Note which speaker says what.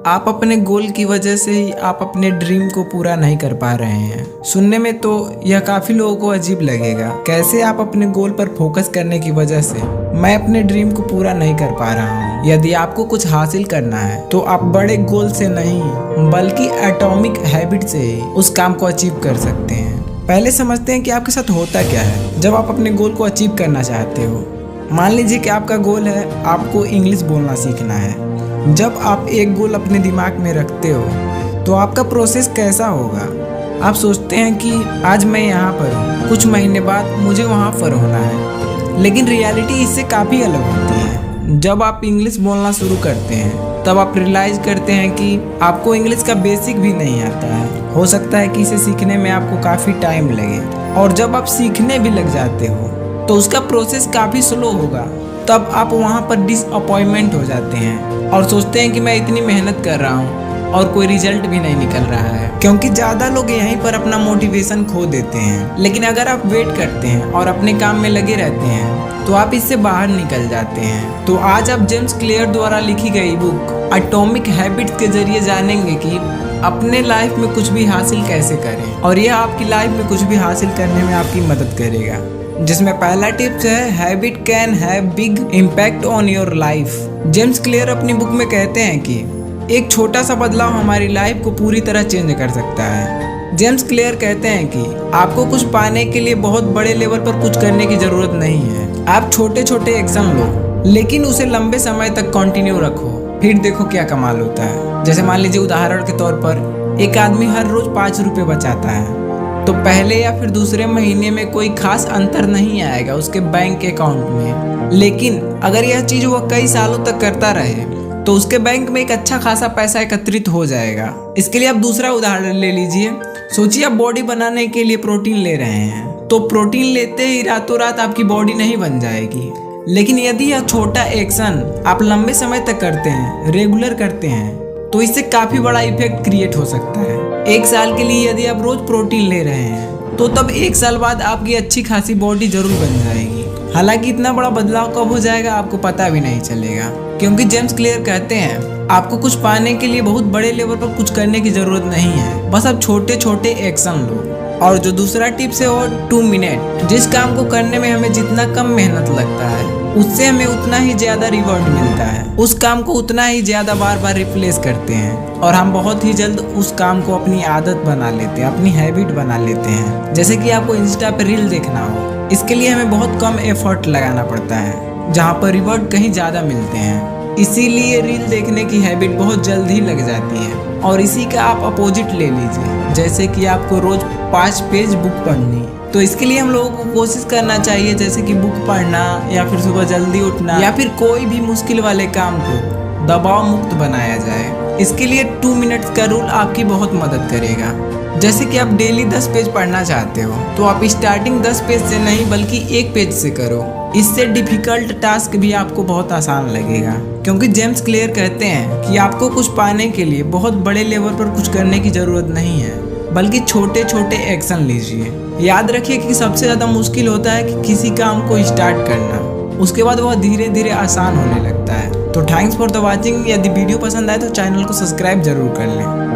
Speaker 1: आप अपने गोल की वजह से ही आप अपने ड्रीम को पूरा नहीं कर पा रहे हैं। सुनने में तो यह काफी लोगों को अजीब लगेगा, कैसे आप अपने गोल पर फोकस करने की वजह से मैं अपने ड्रीम को पूरा नहीं कर पा रहा हूँ। यदि आपको कुछ हासिल करना है तो आप बड़े गोल से नहीं बल्कि एटॉमिक हैबिट से ही उस काम को अचीव कर सकते हैं। पहले समझते हैं कि आपके साथ होता क्या है जब आप अपने गोल को अचीव करना चाहते हो। मान लीजिए कि आपका गोल है आपको इंग्लिश बोलना सीखना है। जब आप एक गोल अपने दिमाग में रखते हो तो आपका प्रोसेस कैसा होगा। आप सोचते हैं कि आज मैं यहाँ पर हूँ, कुछ महीने बाद मुझे वहाँ पर होना है, लेकिन रियलिटी इससे काफ़ी अलग होती है। जब आप इंग्लिश बोलना शुरू करते हैं तब आप रियलाइज करते हैं कि आपको इंग्लिश का बेसिक भी नहीं आता है। हो सकता है कि इसे सीखने में आपको काफ़ी टाइम लगे, और जब आप सीखने भी लग जाते हो तो उसका प्रोसेस काफ़ी स्लो होगा। तब आप वहाँ पर डिसअपॉइंटमेंट हो जाते हैं और सोचते हैं कि मैं इतनी मेहनत कर रहा हूँ और कोई रिजल्ट भी नहीं निकल रहा है, क्योंकि ज़्यादा लोग यहीं पर अपना मोटिवेशन खो देते हैं। लेकिन अगर आप वेट करते हैं और अपने काम में लगे रहते हैं तो आप इससे बाहर निकल जाते हैं। तो आज आप जेम्स क्लियर द्वारा लिखी गई बुक एटॉमिक हैबिट्स के जरिए जानेंगे कि अपने लाइफ में कुछ भी हासिल कैसे करें, और यह आपकी लाइफ में कुछ भी हासिल करने में आपकी मदद करेगा। जिसमें पहला टिप्स है habit can have big impact on your life. James clear अपनी बुक में कहते हैं कि एक छोटा सा बदलाव हमारी लाइफ को पूरी तरह चेंज कर सकता है। जेम्स क्लियर कहते हैं कि आपको कुछ पाने के लिए बहुत बड़े लेवल पर कुछ करने की जरूरत नहीं है। आप छोटे छोटे एक्शन लो, लेकिन उसे लंबे समय तक कंटिन्यू रखो, फिर देखो क्या कमाल होता है। जैसे मान लीजिए उदाहरण के तौर पर एक आदमी हर रोज 5 रुपये बचाता है, तो पहले या फिर दूसरे महीने में कोई खास अंतर नहीं आएगा उसके बैंक अकाउंट में। लेकिन अगर यह चीज़ वह कई सालों तक करता रहे तो उसके बैंक में एक अच्छा खासा पैसा एकत्रित हो जाएगा। इसके लिए आप दूसरा उदाहरण ले लीजिए। सोचिए आप बॉडी बनाने के लिए प्रोटीन ले रहे हैं, तो प्रोटीन लेते ही रातों रात आपकी बॉडी नहीं बन जाएगी। लेकिन यदि यह छोटा एक्शन आप लंबे समय तक करते हैं, रेगुलर करते हैं, तो इससे काफ़ी बड़ा इफेक्ट क्रिएट हो सकता है। 1 साल के लिए यदि आप रोज प्रोटीन ले रहे हैं तो तब 1 साल बाद आपकी अच्छी खासी बॉडी जरूर बन जाएगी। हालांकि इतना बड़ा बदलाव कब हो जाएगा आपको पता भी नहीं चलेगा, क्योंकि जेम्स क्लियर कहते हैं आपको कुछ पाने के लिए बहुत बड़े लेवल पर कुछ करने की जरूरत नहीं है, बस आप छोटे छोटे एक्शन लो। और जो दूसरा टिप्स है वो 2 मिनट। जिस काम को करने में हमें जितना कम मेहनत लगता है उससे हमें उतना ही ज्यादा रिवॉर्ड मिलता है। उस काम को उतना ही ज्यादा बार बार रिप्लेस करते हैं और हम बहुत ही जल्द उस काम को अपनी आदत बना लेते हैं, अपनी हैबिट बना लेते हैं। जैसे कि आपको इंस्टा पे रील देखना हो, इसके लिए हमें बहुत कम एफर्ट लगाना पड़ता है, जहाँ पर रिवॉर्ड कहीं ज्यादा मिलते हैं। इसीलिए रील देखने की हैबिट बहुत जल्द ही लग जाती है। और इसी का आप अपोजिट ले लीजिए, जैसे कि आपको रोज 5 पेज बुक पढ़नी, तो इसके लिए हम लोगों को कोशिश करना चाहिए जैसे कि बुक पढ़ना या फिर सुबह जल्दी उठना या फिर कोई भी मुश्किल वाले काम को दबाव मुक्त बनाया जाए। इसके लिए 2 मिनट्स का रूल आपकी बहुत मदद करेगा। जैसे कि आप डेली 10 पेज पढ़ना चाहते हो तो आप स्टार्टिंग 10 पेज से नहीं बल्कि 1 पेज से करो। इससे डिफिकल्ट टास्क भी आपको बहुत आसान लगेगा, क्योंकि जेम्स क्लियर कहते हैं कि आपको कुछ पाने के लिए बहुत बड़े लेवल पर कुछ करने की जरूरत नहीं है, बल्कि छोटे छोटे एक्शन लीजिए। याद रखिए कि सबसे ज़्यादा मुश्किल होता है कि किसी काम को स्टार्ट करना, उसके बाद वह धीरे धीरे आसान होने लगता है। तो थैंक्स फॉर द वॉचिंग। यदि वीडियो पसंद आए तो चैनल को सब्सक्राइब जरूर कर लें।